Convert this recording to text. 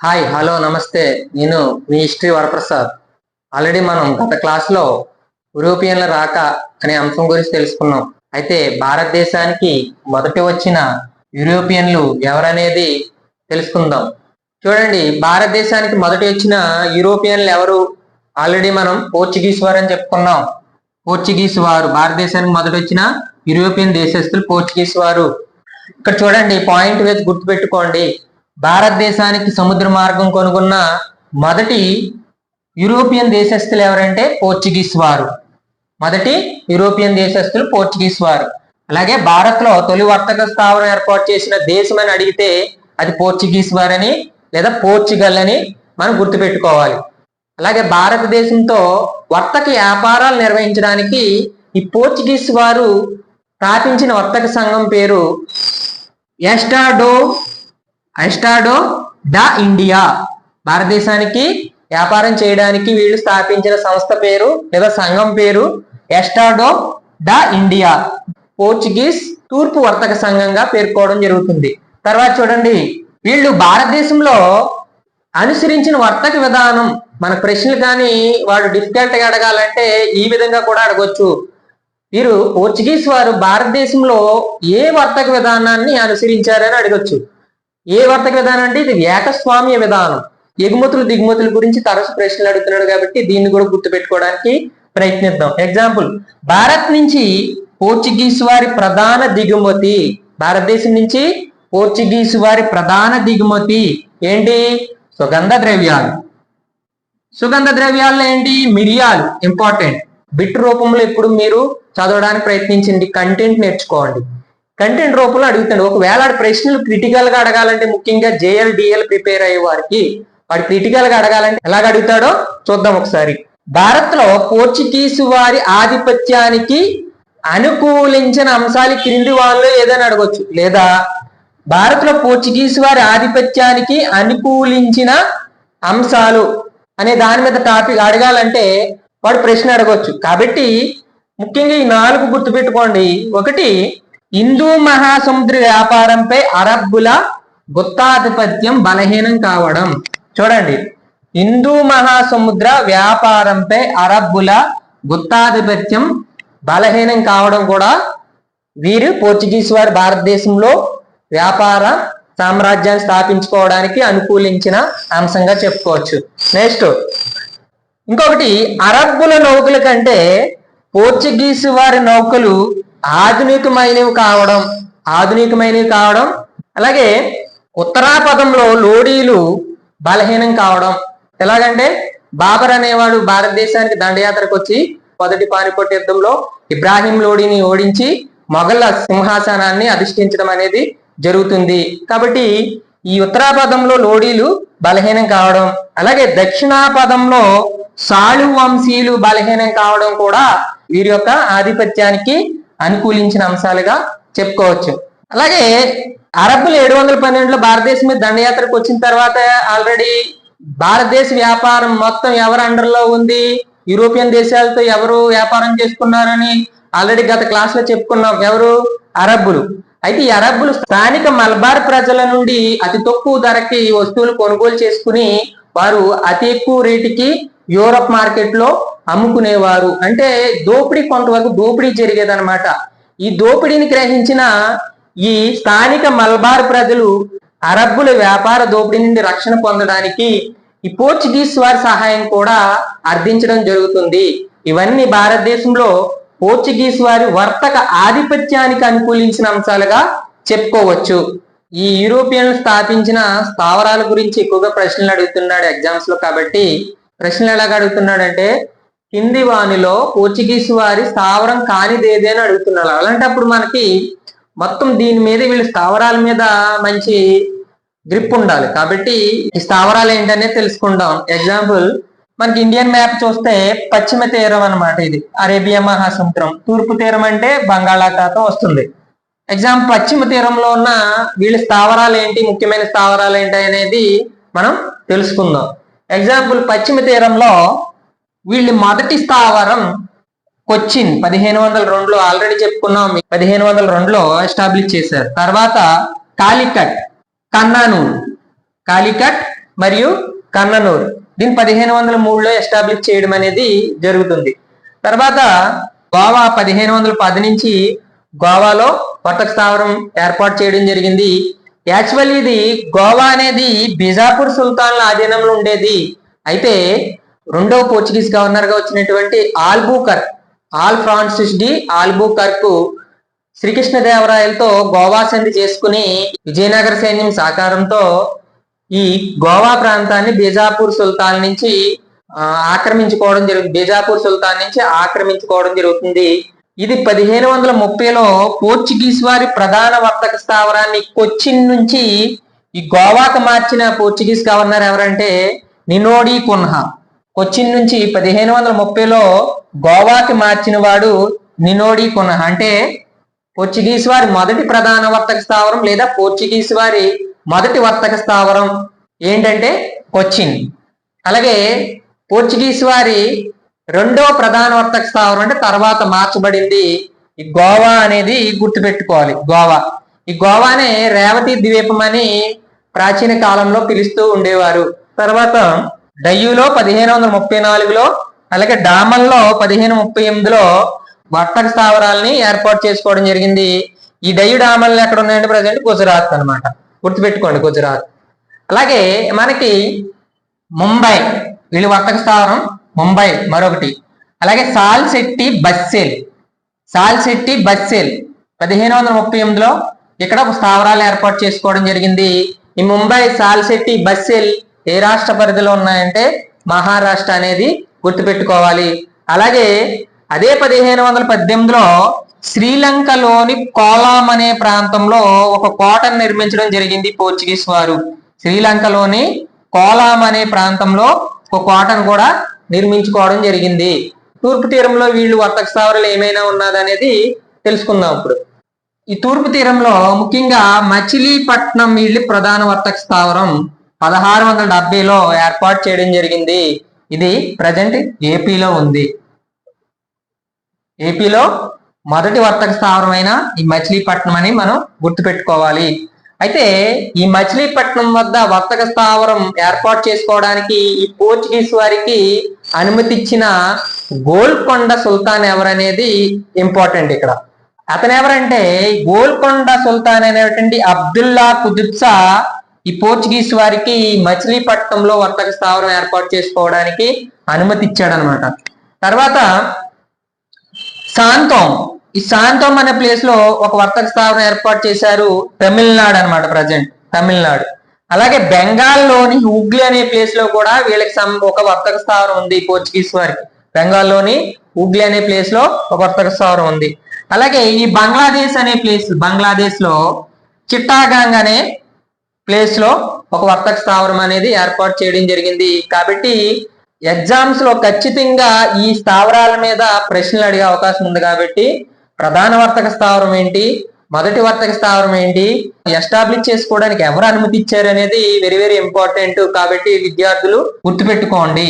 Hi hello నమస్తే. నేను మీ history Varaprasad. Already మనం గత క్లాస్లో యూరోపియన్ల రాక అనే అంశం గురించి తెలుసుకున్నాం. అయితే భారతదేశానికి మొదటి వచ్చిన యూరోపియన్లు ఎవరనేది తెలుసుకుందాం. చూడండి, భారతదేశానికి మొదటి వచ్చిన యూరోపియన్లు ఎవరు? ఆల్రెడీ మనం పోర్చుగీస్ వారు అని చెప్పుకున్నాం. పోర్చుగీస్ వారు భారతదేశానికి మొదటి వచ్చిన యూరోపియన్ దేశస్తులు పోర్చుగీస్ వారు. ఇక్కడ చూడండి, పాయింట్ వేసి గుర్తుపెట్టుకోండి. భారతదేశానికి సముద్ర మార్గం కనుగొన్న మొదటి యూరోపియన్ దేశస్తులు ఎవరంటే పోర్చుగీస్ వారు. మొదటి యూరోపియన్ దేశస్తులు పోర్చుగీస్ వారు. అలాగే భారత్ లో తొలి వర్తక స్థావరం ఏర్పాటు చేసిన దేశం అని అడిగితే అది పోర్చుగీస్ వారని లేదా పోర్చుగల్ అని మనం గుర్తుపెట్టుకోవాలి. అలాగే భారతదేశంతో వర్తక వ్యాపారాలు నిర్వహించడానికి ఈ పోర్చుగీస్ వారు స్థాపించిన వర్తక సంఘం పేరు ఎస్టాడో డా ఇండియా. భారతదేశానికి వ్యాపారం చేయడానికి వీళ్ళు స్థాపించిన సంస్థ పేరు లేదా సంఘం పేరు ఎస్టాడో డా ఇండియా. పోర్చుగీస్ తూర్పు వర్తక సంఘంగా పేర్కోవడం జరుగుతుంది. తర్వాత చూడండి, వీళ్ళు భారతదేశంలో అనుసరించిన వర్తక విధానం, మన ప్రశ్నలు కానీ వాడు డిఫికల్ట్ గా అడగాలంటే ఈ విధంగా కూడా అడగొచ్చు. వీరు పోర్చుగీస్ వారు భారతదేశంలో ఏ వర్తక విధానాన్ని అనుసరించారని అడగొచ్చు. ఏ వర్తక విధానం అంటే ఇది ఏకస్వామ్య విధానం. ఎగుమతులు దిగుమతుల గురించి తరచు ప్రశ్నలు అడుగుతున్నాడు కాబట్టి దీన్ని కూడా గుర్తుపెట్టుకోవడానికి ప్రయత్నిద్దాం. ఎగ్జాంపుల్, భారత్ నుంచి పోర్చుగీస్ వారి ప్రధాన దిగుమతి. భారతదేశం నుంచి పోర్చుగీస్ వారి ప్రధాన దిగుమతి ఏంటి? సుగంధ ద్రవ్యాలు. సుగంధ ద్రవ్యాల్లో ఏంటి? మిరియాలు. ఇంపార్టెంట్. బిట్ రూపంలో ఇప్పుడు మీరు చదవడానికి ప్రయత్నించండి, కంటెంట్ నేర్చుకోండి. కంటెంట్ రూపంలో అడుగుతాడు. ఒకవేళ ప్రశ్నలు క్రిటికల్ గా అడగాలంటే, ముఖ్యంగా జేఎల్ డిఎల్ ప్రిపేర్ అయ్యే వారికి వాడు క్రిటికల్ గా అడగాలంటే ఎలాగ అడుగుతాడో చూద్దాం ఒకసారి. భారత్ లో పోర్చుగీసు వారి ఆధిపత్యానికి అనుకూలించిన అంశాలు క్రింది వాళ్ళలో ఏదైనా అడగొచ్చు, లేదా భారత్ లో పోర్చుగీసు వారి ఆధిపత్యానికి అనుకూలించిన అంశాలు అనే దాని మీద టాపిక్ అడగాలంటే వాడు ప్రశ్న అడగొచ్చు. కాబట్టి ముఖ్యంగా ఈ 4 గుర్తుపెట్టుకోండి. ఒకటి, హిందూ మహాసముద్ర వ్యాపారంపై అరబ్బుల గుత్తాధిపత్యం బలహీనం కావడం. చూడండి, హిందూ మహాసముద్ర వ్యాపారంపై అరబ్బుల గుత్తాధిపత్యం బలహీనం కావడం కూడా వీరు పోర్చుగీస్ వారు భారతదేశంలో వ్యాపార సామ్రాజ్యాన్ని స్థాపించుకోవడానికి అనుకూలించిన అంశంగా చెప్పుకోవచ్చు. నెక్స్ట్ ఇంకొకటి, అరబ్బుల నౌకల కంటే పోర్చుగీస్ వారి నౌకలు ఆధునికమైనవి కావడం. అలాగే ఉత్తరాపథంలో లోడీలు బలహీనం కావడం. ఎలాగంటే బాబర్ అనేవాడు భారతదేశానికి దండయాత్రకు వచ్చి మొదటి పానిపట్టు యుద్ధంలో ఇబ్రాహిం లోడీని ఓడించి మొఘళ్ళ సింహాసనాన్ని అధిష్ఠించడం అనేది జరుగుతుంది. కాబట్టి ఈ ఉత్తరాపథంలో లోడీలు బలహీనం కావడం, అలాగే దక్షిణాపథంలో సాళు వంశీయులు బలహీనం కావడం కూడా వీరి యొక్క ఆధిపత్యానికి అనుకూలించిన అంశాలుగా చెప్పుకోవచ్చు. అలాగే అరబ్బులు 712లో భారతదేశం మీద దండయాత్రకు వచ్చిన తర్వాత ఆల్రెడీ భారతదేశ వ్యాపారం మొత్తం ఎవరి అండర్లో ఉంది? యూరోపియన్ దేశాలతో ఎవరు వ్యాపారం చేసుకున్నారని ఆల్రెడీ గత క్లాస్ లో చెప్పుకున్నాం. ఎవరు? అరబ్బులు. అయితే ఈ అరబ్బులు స్థానిక మలబార్ ప్రజల నుండి అతి తక్కువ ధరకి వస్తువులు కొనుగోలు చేసుకుని వారు అతి ఎక్కువ రేటుకి యూరప్ మార్కెట్ లో అమ్ముకునేవారు. అంటే దోపిడీ, కొంతవరకు దోపిడీ జరిగేదన్నమాట. ఈ దోపిడీని గ్రహించిన ఈ స్థానిక మలబార్ ప్రజలు అరబ్బుల వ్యాపార దోపిడీ నుండి రక్షణ పొందడానికి ఈ పోర్చుగీస్ వారి సహాయం కూడా అర్థించడం జరుగుతుంది. ఇవన్నీ భారతదేశంలో పోర్చుగీస్ వారి వర్తక ఆధిపత్యానికి అనుకూలించిన అంశాలుగా చెప్పుకోవచ్చు. ఈ యూరోపియన్లు స్థాపించిన స్థావరాల గురించి ఎక్కువగా ప్రశ్నలు అడుగుతున్నాడు ఎగ్జామ్స్ లో. కాబట్టి ప్రశ్నలు ఎలాగ అడుగుతున్నాడంటే, కింది వానిలో పోర్చుగీస్ వారి స్థావరం కానిదేది అని అడుగుతున్నాడు. అలాంటప్పుడు మనకి మొత్తం దీని మీద, వీళ్ళ స్థావరాల మీద మంచి గ్రిప్ ఉండాలి. కాబట్టి ఈ స్థావరాలు ఏంటనేది తెలుసుకుందాం. ఎగ్జాంపుల్, మనకి ఇండియన్ మ్యాప్ చూస్తే పశ్చిమ తీరం అనమాట. ఇది అరేబియా మహాసముద్రం. తూర్పు తీరం అంటే బంగాళాఖాతం వస్తుంది. ఎగ్జాంపుల్, పశ్చిమ తీరంలో ఉన్న వీళ్ళ స్థావరాలు ఏంటి, ముఖ్యమైన స్థావరాలు ఏంటి అనేది మనం తెలుసుకుందాం. ఎగ్జాంపుల్, పశ్చిమ తీరంలో వీళ్ళ మొదటి స్థావరం కొచ్చిన్ 1502లో ఆల్రెడీ చెప్పుకున్నాం. 1502లో ఎస్టాబ్లిష్ చేశారు. తర్వాత కాలికట్, కన్నానూర్, మరియు కన్ననూర్. దీన్ని 1503లో ఎస్టాబ్లిష్ చేయడం అనేది జరుగుతుంది. తర్వాత గోవా 1510 నుంచి గోవాలో వర్తక స్థావరం ఏర్పాటు చేయడం జరిగింది. యాక్చువల్లీ ఇది గోవా అనేది బిజాపూర్ సుల్తాన్ల ఆధీనంలో ఉండేది. అయితే రెండవ పోర్చుగీస్ గవర్నర్ గా వచ్చినటువంటి all Francis D Albuquerque శ్రీకృష్ణదేవరాయలతో Goa సంధి చేసుకుని విజయనగర సైన్యం సహకారంతో ఈ గోవా ప్రాంతాన్ని బీజాపూర్ సుల్తాన్ నుంచి ఆక్రమించుకోవడం జరుగుతుంది. ఇది 1530లో పోర్చుగీస్ వారి ప్రధాన వర్తక స్థావరాన్ని కొచ్చిన్ నుంచి ఈ గోవాకు మార్చిన పోర్చుగీస్ గవర్నర్ ఎవరంటే నినోడి కున్హా. కొచ్చిన్ నుంచి 1530లో గోవాకి మార్చిన వాడు నినోడి కున్హా. అంటే పోర్చుగీస్ వారి మొదటి ప్రధాన వర్తక స్థావరం లేదా పోర్చుగీస్ వారి మొదటి వర్తక స్థావరం ఏంటంటే కొచ్చిన్. అలాగే పోర్చుగీస్ వారి రెండో ప్రధాన వర్తక స్థావరం అంటే తర్వాత మార్చబడింది ఈ గోవా అనేది గుర్తుపెట్టుకోవాలి. ఈ గోవానే రేవతి ద్వీపం అని ప్రాచీన కాలంలో పిలుస్తూ ఉండేవారు. తర్వాత డయ్యూలో 1534లో అలాగే డామన్లో 1538లో వర్తక స్థావరాలని ఏర్పాటు చేసుకోవడం జరిగింది. ఈ డయ్యూ డామన్లు ఎక్కడ ఉన్నాయంటే ప్రజెంట్ గుజరాత్ అనమాట, గుర్తుపెట్టుకోండి గుజరాత్. అలాగే మనకి ముంబై, వీళ్ళ వర్తక స్థావరం ముంబై మరొకటి. అలాగే సాల్శెట్టి బస్సెల్ 1538లో ఇక్కడ స్థావరాలు ఏర్పాటు చేసుకోవడం జరిగింది. ఈ ముంబై, సాల్శెట్టి, బస్సెల్ ఏ రాష్ట్ర పరిధిలో ఉన్నాయంటే మహారాష్ట్ర అనేది గుర్తుపెట్టుకోవాలి. అలాగే అదే 1518లో శ్రీలంకలోని కోలాం అనే ప్రాంతంలో ఒక కోటను నిర్మించడం జరిగింది పోర్చుగీస్ వారు. శ్రీలంకలోని కోలాం అనే ప్రాంతంలో ఒక కోటను కూడా నిర్మించుకోవడం జరిగింది. తూర్పు తీరంలో వీళ్ళు వర్తక స్థావరాలు ఏమైనా ఉన్నదనేది తెలుసుకుందాం ఇప్పుడు. ఈ తూర్పు తీరంలో ముఖ్యంగా మచిలీపట్నం వీళ్ళు ప్రధాన వర్తక స్థావరం 1670లో ఏర్పాటు చేయడం జరిగింది. ఇది ప్రజెంట్ ఏపీలో ఉంది. ఏపీలో మొదటి వర్తక స్థావరం అయిన ఈ మచిలీపట్నం అని మనం గుర్తుపెట్టుకోవాలి. అయితే ఈ మచిలీపట్నం వద్ద వర్తక స్థావరం ఏర్పాటు చేసుకోవడానికి ఈ పోర్చుగీస్ వారికి అనుమతి ఇచ్చిన గోల్కొండ సుల్తాన్ ఎవరనేది ఇంపార్టెంట్ ఇక్కడ. అతను ఎవరంటే గోల్కొండ సుల్తాన్ అనేటువంటి అబ్దుల్లా కుతుబ్షా ఈ పోర్చుగీస్ వారికి మచిలీపట్నంలో వర్తక స్థావరం ఏర్పాటు చేసుకోవడానికి అనుమతి ఇచ్చాడనమాట. తర్వాత ఈ శాంతోం అనే ప్లేస్ లో ఒక వర్తక స్థావరం ఏర్పాటు చేశారు, తమిళనాడు అనమాట, ప్రజెంట్ తమిళనాడు. అలాగే బెంగాల్లోని హుగ్లీ అనే ప్లేస్ లో కూడా వీళ్ళకి ఒక వర్తక స్థావరం ఉంది పోర్చుగీస్ వారికి. బెంగాల్లోని హుగ్లీ అనే ప్లేస్ లో ఒక వర్తక స్థావరం ఉంది. అలాగే ఈ బంగ్లాదేశ్ లో చిట్టాగాంగ్ అనే ప్లేస్ లో ఒక వర్తక స్థావరం అనేది ఏర్పాటు చేయడం జరిగింది. కాబట్టి ఎగ్జామ్స్ లో ఖచ్చితంగా ఈ స్థావరాల మీద ప్రశ్నలు అడిగే అవకాశం ఉంది. కాబట్టి ప్రధాన వర్తక స్థావరం ఏంటి, మొదటి వర్తక స్థావరం ఏంటి, ఎస్టాబ్లిష్ చేసుకోవడానికి ఎవరు అనుమతి ఇచ్చారు అనేది వెరీ వెరీ ఇంపార్టెంట్. కాబట్టి విద్యార్థులు గుర్తుపెట్టుకోండి.